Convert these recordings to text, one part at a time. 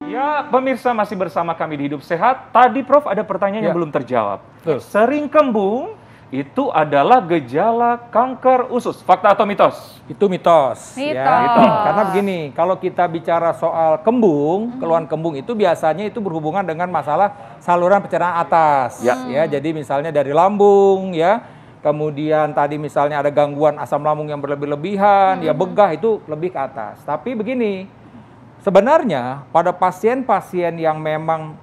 Ya, pemirsa masih bersama kami di Hidup Sehat. Tadi Prof ada pertanyaan yang belum terjawab. Sering kembung itu adalah gejala kanker usus. Fakta atau mitos? Itu mitos. Mitos. Ya. Karena begini, kalau kita bicara soal kembung, keluhan kembung itu biasanya itu berhubungan dengan masalah saluran pencernaan atas. Ya, jadi misalnya dari lambung, ya. Kemudian tadi misalnya ada gangguan asam lambung yang berlebih-lebihan, ya begah itu lebih ke atas. Tapi begini, sebenarnya pada pasien-pasien yang memang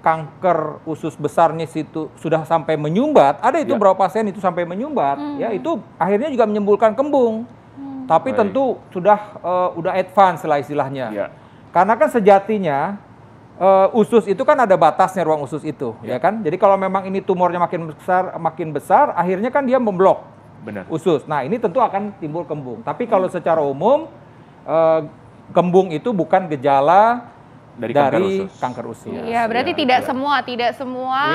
kanker usus besarnya situ sudah sampai menyumbat, ada itu beberapa pasien itu sampai menyumbat, ya itu akhirnya juga menimbulkan kembung. Tapi tentu sudah udah advance lah istilahnya. Karena kan sejatinya usus itu kan ada batasnya ruang usus itu, ya kan? Jadi kalau memang ini tumornya makin besar, akhirnya kan dia memblok usus. Nah, ini tentu akan timbul kembung. Tapi kalau secara umum kembung itu bukan gejala dari kanker usus. Iya, berarti tidak semua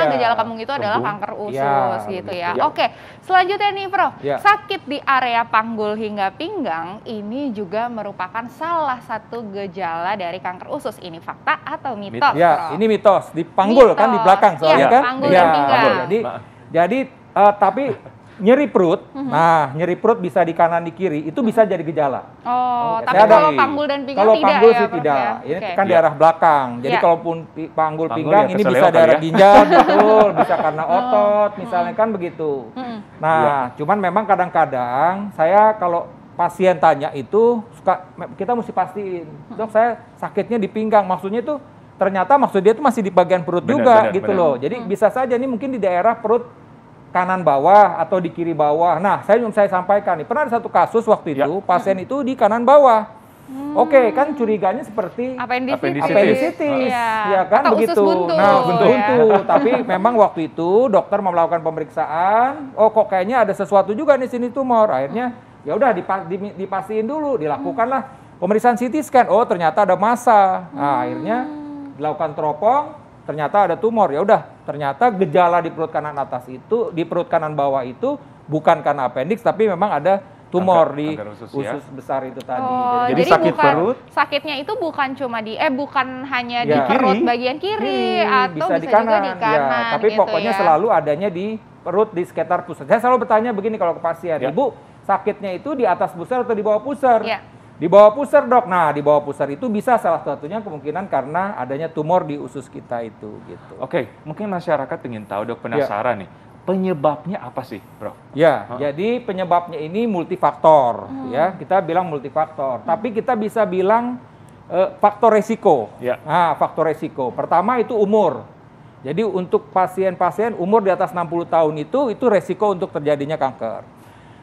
gejala kembung itu adalah kanker usus gitu ya. Oke, selanjutnya nih Prof, sakit di area panggul hingga pinggang ini juga merupakan salah satu gejala dari kanker usus. Ini fakta atau mitos? Ya, ini mitos. Di panggul kan di belakang soalnya kan? Panggul dan pinggang. Jadi tapi nyeri perut, nah nyeri perut bisa di kanan di kiri, itu bisa jadi gejala. Tapi kalau panggul dan pinggang tidak panggul ya? Sih tidak, ini kan di arah belakang. Jadi kalaupun panggul pinggang ini bisa daerah ginjal, betul, bisa karena otot, misalnya kan begitu. Nah, cuman memang kadang-kadang saya kalau pasien tanya itu kita mesti pastiin, dok saya sakitnya di pinggang, maksudnya itu ternyata maksud dia itu masih di bagian perut juga gitu loh. Jadi bisa saja ini mungkin di daerah perut kanan bawah atau di kiri bawah. Nah, saya sampaikan nih, pernah ada satu kasus waktu itu, pasien itu di kanan bawah. Oke, kan curiganya seperti apendisitis. Ya kan atau begitu. Usus buntu. Nah, buntu. Tapi memang waktu itu dokter melakukan pemeriksaan, oh kok kayaknya ada sesuatu juga di sini tumor. Akhirnya ya udah dipastiin dulu, dilakukanlah pemeriksaan CT scan. Oh, ternyata ada massa. Nah, akhirnya dilakukan teropong, ternyata ada tumor. Ya udah, ternyata gejala di perut kanan atas itu, di perut kanan bawah itu bukan karena appendix, tapi memang ada tumor di usus besar itu tadi. Jadi sakit perut. Sakitnya itu bukan cuma bukan hanya di perut bagian kiri atau bisa juga di kanan. Tapi gitu pokoknya selalu adanya di perut di sekitar pusar. Saya selalu bertanya begini kalau ke pasien, Ibu sakitnya itu di atas pusar atau di bawah pusar? Di bawah pusar, dok. Nah, di bawah pusar itu bisa salah satunya kemungkinan karena adanya tumor di usus kita itu, gitu. Oke, mungkin masyarakat ingin tahu, dok, penasaran nih, penyebabnya apa sih, Bro? Jadi penyebabnya ini multifaktor, ya. Kita bilang multifaktor, tapi kita bisa bilang faktor resiko. Nah, faktor resiko. Pertama itu umur. Jadi untuk pasien-pasien umur di atas 60 tahun itu resiko untuk terjadinya kanker.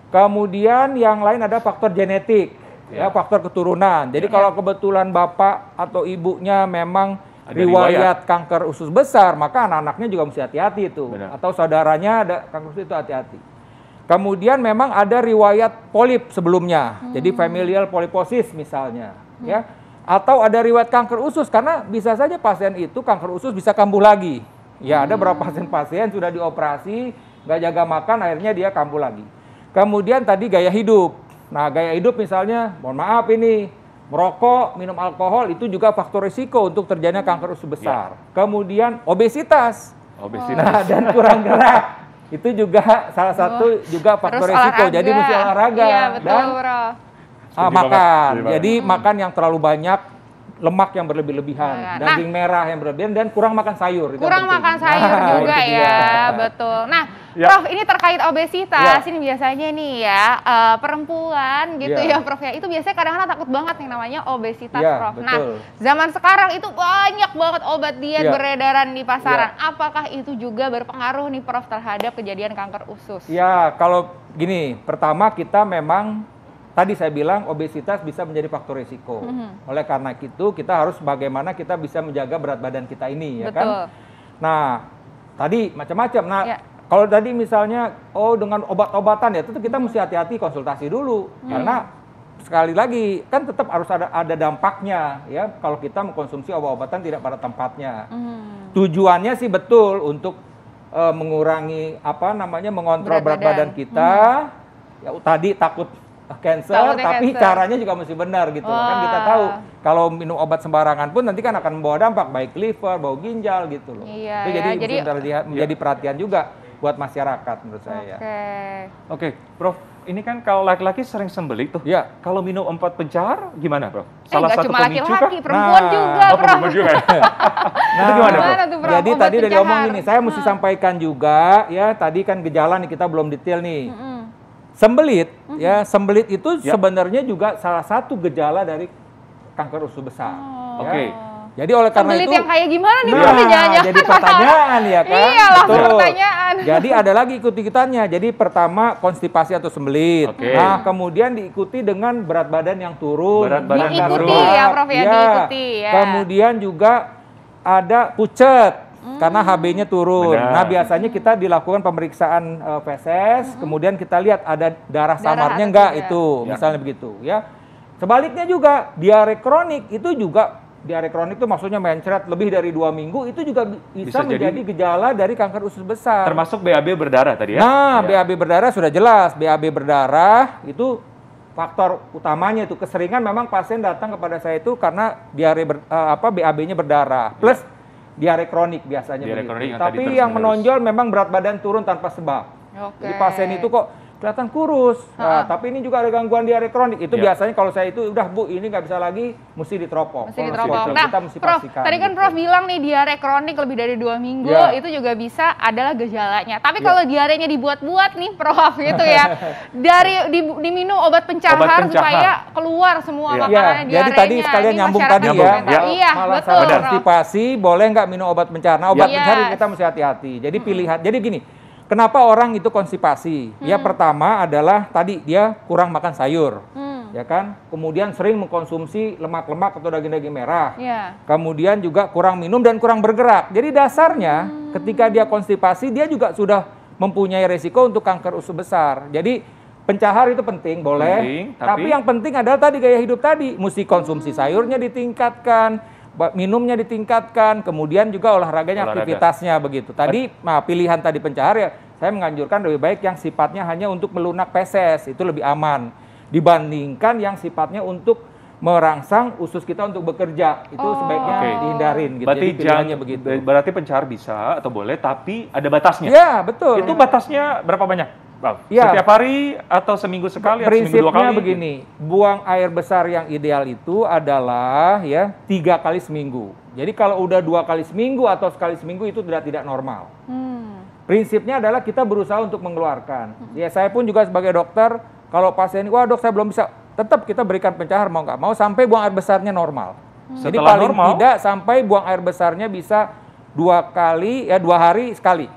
Kemudian yang lain ada faktor genetik. Faktor keturunan. Jadi kalau kebetulan bapak atau ibunya memang riwayat kanker usus besar, maka anak-anaknya juga mesti hati-hati itu. Atau saudaranya ada kanker usus itu hati-hati. Kemudian memang ada riwayat polip sebelumnya. Jadi familial polyposis misalnya, ya. Atau ada riwayat kanker usus karena bisa saja pasien itu kanker usus bisa kambuh lagi. Ya, ada beberapa pasien-pasien sudah dioperasi, nggak jaga makan, akhirnya dia kambuh lagi. Kemudian tadi gaya hidup. Nah, gaya hidup misalnya, mohon maaf ini, merokok, minum alkohol, itu juga faktor risiko untuk terjadinya kanker usus besar. Kemudian obesitas. Nah, dan kurang gerak. Itu juga salah satu juga faktor risiko. Jadi mesti olahraga. Dan makan. Jadi makan yang terlalu banyak, lemak yang berlebih-lebihan, daging merah yang berlebihan, dan kurang makan sayur. Kurang makan sayur juga ya, betul. Nah, Prof, ini terkait obesitas, ini biasanya nih ya, perempuan gitu ya Prof ya, itu biasanya kadang-kadang takut banget yang namanya obesitas Prof. Nah, zaman sekarang itu banyak banget obat diet beredaran di pasaran. Apakah itu juga berpengaruh nih Prof terhadap kejadian kanker usus? Ya, kalau gini, pertama kita memang tadi saya bilang obesitas bisa menjadi faktor risiko. Oleh karena itu kita harus bagaimana kita bisa menjaga berat badan kita ini, ya kan? Nah, tadi macam-macam. Nah, kalau tadi misalnya dengan obat-obatan ya, tentu kita mesti hati-hati konsultasi dulu. Karena sekali lagi kan tetap harus ada dampaknya ya kalau kita mengkonsumsi obat-obatan tidak pada tempatnya. Tujuannya sih betul untuk mengurangi mengontrol berat badan kita. Ya tadi takut cancer, tapi caranya juga mesti benar gitu. Kan kita tahu kalau minum obat sembarangan pun nanti kan akan membawa dampak baik liver, bau ginjal gitu loh. Iya, itu jadi menjadi perhatian juga buat masyarakat menurut saya. Oke, Prof. Ini kan kalau laki-laki sering sembelit tuh. Ya. Kalau minum 4 pencahar gimana, Prof? Salah satu cuma laki-laki, perempuan juga, Prof. Perempuan juga. Itu gimana, Prof? Jadi tadi dari omong ini, saya mesti sampaikan juga ya, tadi kan gejala nih kita belum detail nih. Sembelit, ya sembelit itu sebenarnya juga salah satu gejala dari kanker usus besar. Oke. Jadi oleh karena sembelit itu yang kayak gimana nih Prof? Jadi pertanyaan ya kan? Iya, langsung pertanyaan. Jadi ada lagi ikut-ikutannya. Jadi pertama konstipasi atau sembelit. Nah, kemudian diikuti dengan berat badan yang turun. Berat badan yang diikuti ya Prof ya, diikuti ya. Kemudian juga ada pucet. Karena HB-nya turun. Nah, biasanya kita dilakukan pemeriksaan feses, kemudian kita lihat ada darah samarnya enggak itu, misalnya begitu ya. Sebaliknya juga diare kronik itu juga diare kronik itu maksudnya mencret lebih dari 2 minggu itu juga bisa menjadi gejala dari kanker usus besar. Termasuk BAB berdarah tadi ya? Nah, BAB berdarah sudah jelas. BAB berdarah itu faktor utamanya itu keseringan memang pasien datang kepada saya itu karena diare BAB-nya berdarah plus diare kronik biasanya begitu. Tapi yang menonjol memang berat badan turun tanpa sebab. Jadi pasien itu kok kelihatan kurus, tapi ini juga ada gangguan diare kronik. Itu biasanya kalau saya itu udah Bu, ini nggak bisa lagi, mesti diteropong. Nah, kita mesti Prof, pastikan. tadi kan Prof bilang nih diare kronik lebih dari 2 minggu itu juga bisa adalah gejalanya. Tapi kalau diarenya dibuat-buat nih Prof gitu ya, dari diminum obat pencahar supaya keluar semua makanannya diarenya. Jadi tadi sekalian nyambung tadi ya. Iya, betul. Konstipasi boleh nggak minum obat pencahar? Nah, obat pencahar kita mesti hati-hati. Jadi pilihan. Jadi gini. Kenapa orang itu konstipasi? Ya pertama adalah tadi dia kurang makan sayur, ya kan? Kemudian sering mengkonsumsi lemak-lemak atau daging-daging merah. Kemudian juga kurang minum dan kurang bergerak. Jadi dasarnya ketika dia konstipasi dia juga sudah mempunyai resiko untuk kanker usus besar. Jadi pencahar itu penting, boleh. Tapi yang penting adalah tadi gaya hidup tadi, mesti konsumsi sayurnya ditingkatkan, minumnya ditingkatkan, kemudian juga olahraganya, aktivitasnya begitu. Tadi, pilihan tadi pencahar ya, saya menganjurkan lebih baik yang sifatnya hanya untuk melunak feses, itu lebih aman dibandingkan yang sifatnya untuk merangsang usus kita untuk bekerja. Itu sebaiknya dihindarin gitu. Berarti jadi pilihannya begitu. Berarti pencahar bisa atau boleh, tapi ada batasnya. Ya, betul. Itu batasnya berapa banyak? Setiap hari atau seminggu sekali atau seminggu 2 kali? Prinsipnya begini, buang air besar yang ideal itu adalah 3 kali seminggu. Jadi kalau udah 2 kali seminggu atau sekali seminggu itu tidak normal. Prinsipnya adalah kita berusaha untuk mengeluarkan. Ya saya pun juga sebagai dokter, kalau pasien, wah dok saya belum bisa, tetap kita berikan pencahar mau nggak mau sampai buang air besarnya normal. Jadi paling tidak sampai buang air besarnya bisa 2 hari sekali.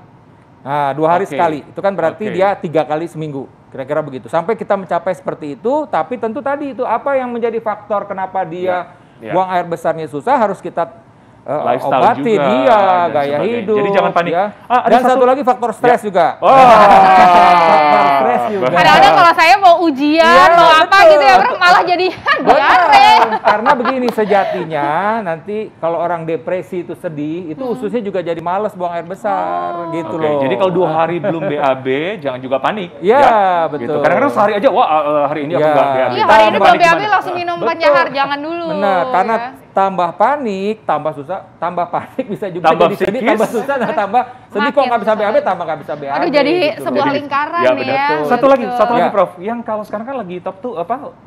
Nah, 2 hari sekali, itu kan berarti dia 3 kali seminggu, kira-kira begitu. Sampai kita mencapai seperti itu, tapi tentu tadi itu apa yang menjadi faktor kenapa dia buang air besarnya susah, harus kita obati juga, dia, gaya hidup. Jadi jangan panik. Ya. Dan satu lagi faktor stres juga. Faktor stres juga. Kadang-kadang kalau saya mau ujian, mau apa gitu ya, malah jadi diare. Karena begini sejatinya, nanti kalau orang depresi itu sedih, itu ususnya juga jadi malas buang air besar, gitu loh. Jadi kalau 2 hari belum BAB, jangan juga panik. Ya, betul. Gitu. Kadang-kadang sehari aja, hari ini aku nggak BAB. Iya, hari ini belum BAB langsung minum pencahar, jangan dulu. Benar, karena tambah panik, tambah susah, tambah panik bisa juga tambah jadi sedih, tambah susah, tambah sedih kok nggak bisa BAB, tambah nggak bisa BAB. Aduh, jadi gitu sebuah lingkaran ya. Satu lagi Prof, yang kalau sekarang kan lagi top tuh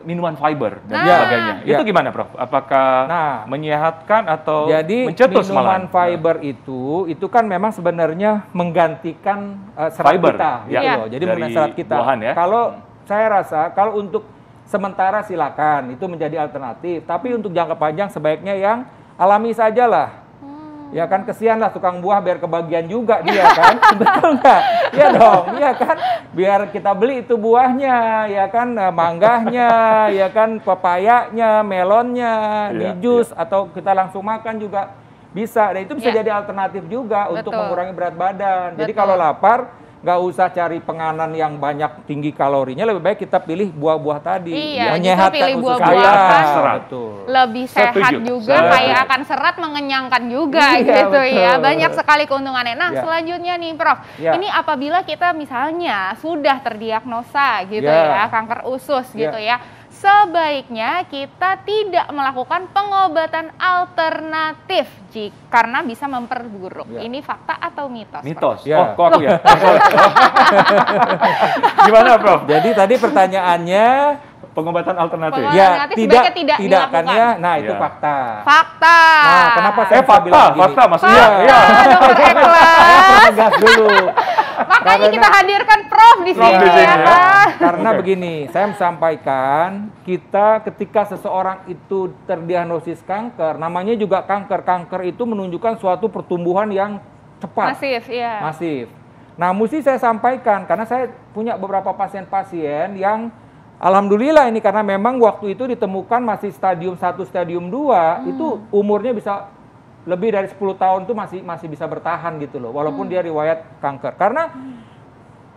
minuman fiber dan sebagainya. Itu gimana Prof? Apakah menyehatkan atau mencetus minuman fiber itu kan memang sebenarnya menggantikan serat kita, gitu loh. Jadi menggantikan serat kita. Kalau saya rasa kalau untuk sementara silakan, itu menjadi alternatif. Tapi untuk jangka panjang sebaiknya yang alami sajalah. Ya kan, kesianlah tukang buah biar kebagian juga dia kan. Betul nggak? Iya dong, iya kan. Biar kita beli itu buahnya, ya kan, manggahnya, ya kan, pepayanya, melonnya, di jus, atau kita langsung makan juga bisa. Dan itu bisa jadi alternatif juga untuk mengurangi berat badan. Jadi kalau lapar, nggak usah cari penganan yang banyak tinggi kalorinya, lebih baik kita pilih buah-buah tadi. Iya, menyehatkan pilih usus buah-buahan, kita. lebih sehat juga, kaya akan serat, mengenyangkan juga gitu betul. Ya. Banyak sekali keuntungannya. Nah, selanjutnya nih Prof, ini apabila kita misalnya sudah terdiagnosa gitu ya, kanker usus gitu ya, sebaiknya kita tidak melakukan pengobatan alternatif karena bisa memperburuk. Ini fakta atau mitos? Mitos. Oh, kok aku ya? Gimana, Prof? Jadi tadi pertanyaannya pengobatan alternatif. Ya, tidak kan ya. Nah, itu fakta. Fakta. Nah, kenapa saya bilang gini? Fakta maksudnya. Iya. Tegas dulu. Makanya kita hadirkan Prof di sini ya kan. Karena begini, saya sampaikan, kita ketika seseorang itu terdiagnosis kanker, namanya juga kanker. Kanker itu menunjukkan suatu pertumbuhan yang cepat. Masif, iya. Masif. Nah, mesti saya sampaikan, karena saya punya beberapa pasien-pasien yang alhamdulillah ini karena memang waktu itu ditemukan masih stadium 1, stadium 2, itu umurnya bisa lebih dari 10 tahun tuh masih bisa bertahan gitu loh, walaupun dia riwayat kanker. Karena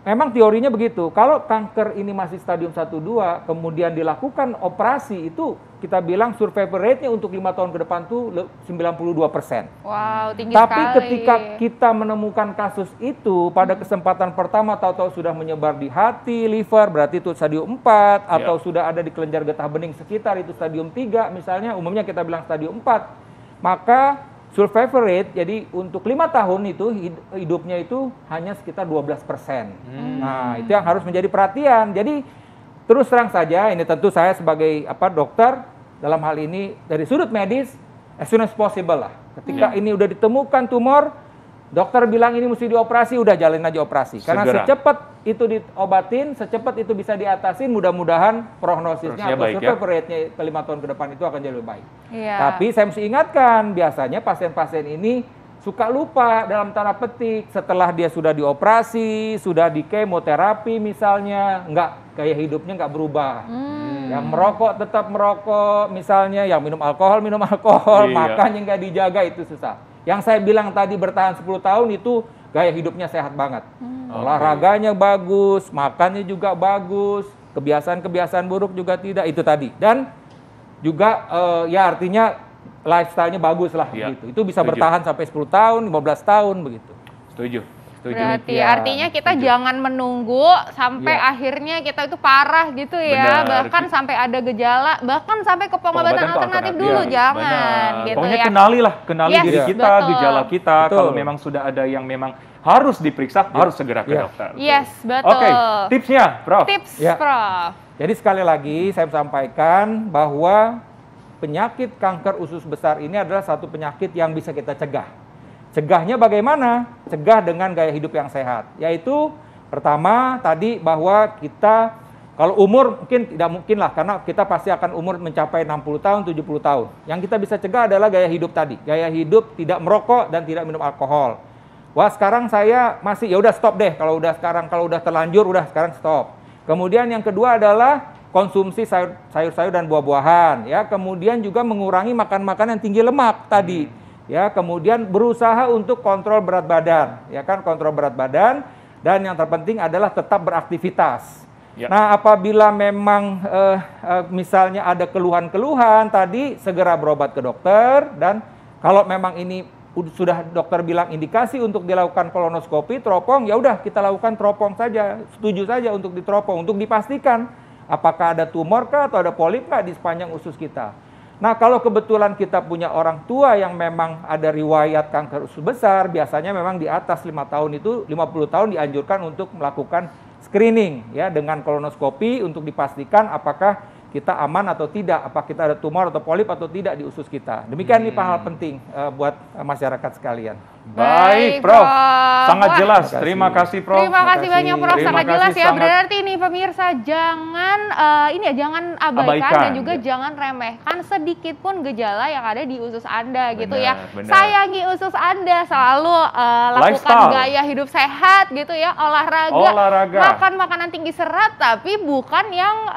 memang teorinya begitu, kalau kanker ini masih stadium 1, 2, kemudian dilakukan operasi, itu kita bilang survival rate-nya untuk 5 tahun ke depan tuh 92%. Wow, tinggi Tapi sekali. ketika kita menemukan kasus itu, pada kesempatan pertama tahu-tahu sudah menyebar di hati, liver, berarti itu stadium 4, atau sudah ada di kelenjar getah bening sekitar, itu stadium 3 misalnya, umumnya kita bilang stadium 4, maka survival rate, jadi untuk 5 tahun itu hidupnya itu hanya sekitar 12%. Nah, itu yang harus menjadi perhatian. Jadi terus terang saja, ini tentu saya sebagai dokter, dalam hal ini dari sudut medis, as soon as possible lah. Ketika ini udah ditemukan tumor, dokter bilang ini mesti dioperasi, udah jalin aja operasi. Karena secepat itu diobatin, secepat itu bisa diatasin, mudah-mudahan prognosisnya atau survival rate-nya ke 5 tahun ke depan itu akan jadi lebih baik. Tapi saya mesti ingatkan, biasanya pasien-pasien ini suka lupa dalam tanda petik, setelah dia sudah dioperasi, sudah di kemoterapi misalnya, gaya hidupnya nggak berubah. Yang merokok tetap merokok misalnya, yang minum alkohol, makannya nggak dijaga, itu susah. Yang saya bilang tadi bertahan 10 tahun itu gaya hidupnya sehat banget. Olahraganya bagus, makannya juga bagus, kebiasaan-kebiasaan buruk juga tidak, itu tadi. Dan juga artinya lifestyle-nya bagus lah gitu. Itu bisa bertahan sampai 10 tahun, 15 tahun begitu. Setuju. Berarti artinya kita jangan menunggu sampai akhirnya kita itu parah gitu ya. Bahkan sampai ada gejala, bahkan sampai ke pengobatan alternatif dulu, jangan. Gitu. Pokoknya kenali diri kita, gejala kita. Kalau memang sudah ada yang memang harus diperiksa, harus segera ke dokter. Yes, betul. Oke, tipsnya, Prof. Prof. Jadi sekali lagi saya sampaikan bahwa penyakit kanker usus besar ini adalah satu penyakit yang bisa kita cegah. Cegahnya bagaimana? Cegah dengan gaya hidup yang sehat. Yaitu pertama tadi bahwa kita kalau umur mungkin tidak mungkin lah, karena kita pasti akan umur mencapai 60 tahun, 70 tahun. Yang kita bisa cegah adalah gaya hidup tadi. Gaya hidup tidak merokok dan tidak minum alkohol. Wah, sekarang saya masih, ya udah stop deh. Kalau udah terlanjur, udah sekarang stop. Kemudian yang kedua adalah konsumsi sayur-sayur dan buah-buahan, ya. Kemudian juga mengurangi makan-makan yang tinggi lemak tadi. Ya, kemudian berusaha untuk kontrol berat badan, ya kan, kontrol berat badan, dan yang terpenting adalah tetap beraktivitas. Nah, apabila memang misalnya ada keluhan-keluhan tadi, segera berobat ke dokter, dan kalau memang ini sudah dokter bilang indikasi untuk dilakukan kolonoskopi, teropong, ya udah kita lakukan teropong saja, setuju saja untuk diteropong, untuk dipastikan apakah ada tumor kah atau ada polip kah di sepanjang usus kita. Nah, kalau kebetulan kita punya orang tua yang memang ada riwayat kanker usus besar, biasanya memang di atas 5 tahun itu, 50 tahun dianjurkan untuk melakukan screening ya dengan kolonoskopi untuk dipastikan apakah kita aman atau tidak, apakah kita ada tumor atau polip atau tidak di usus kita. Demikian nih hal penting buat masyarakat sekalian. Baik, Prof. Sangat jelas. Terima kasih, Prof. Terima kasih banyak, Prof. Sangat jelas ya. Berarti nih pemirsa, jangan jangan abaikan dan juga jangan remehkan sedikit pun gejala yang ada di usus Anda gitu ya. Sayangi usus Anda, selalu lakukan gaya hidup sehat gitu ya, olahraga. Makan makanan tinggi serat tapi bukan yang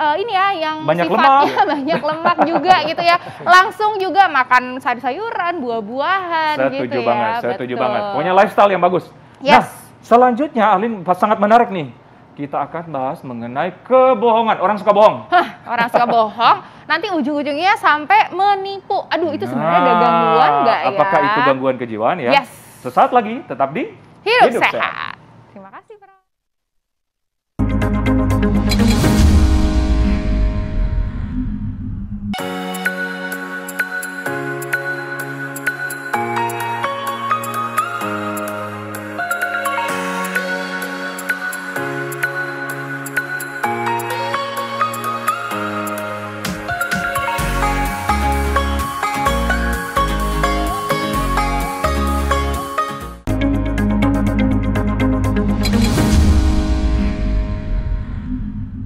yang banyak sifatnya banyak lemak juga gitu ya. Langsung juga makan sayur-sayuran, buah-buahan gitu ya. Setuju banget. Pokoknya lifestyle yang bagus. Yes. Nah, Selanjutnya, Alin sangat menarik nih. Kita akan bahas mengenai kebohongan. Orang suka bohong. Orang suka bohong, nanti ujung-ujungnya sampai menipu. Aduh, itu sebenarnya ada gangguan nggak ya? Apakah itu gangguan kejiwaan ya? Yes. Sesaat lagi, tetap di Hidup Sehat.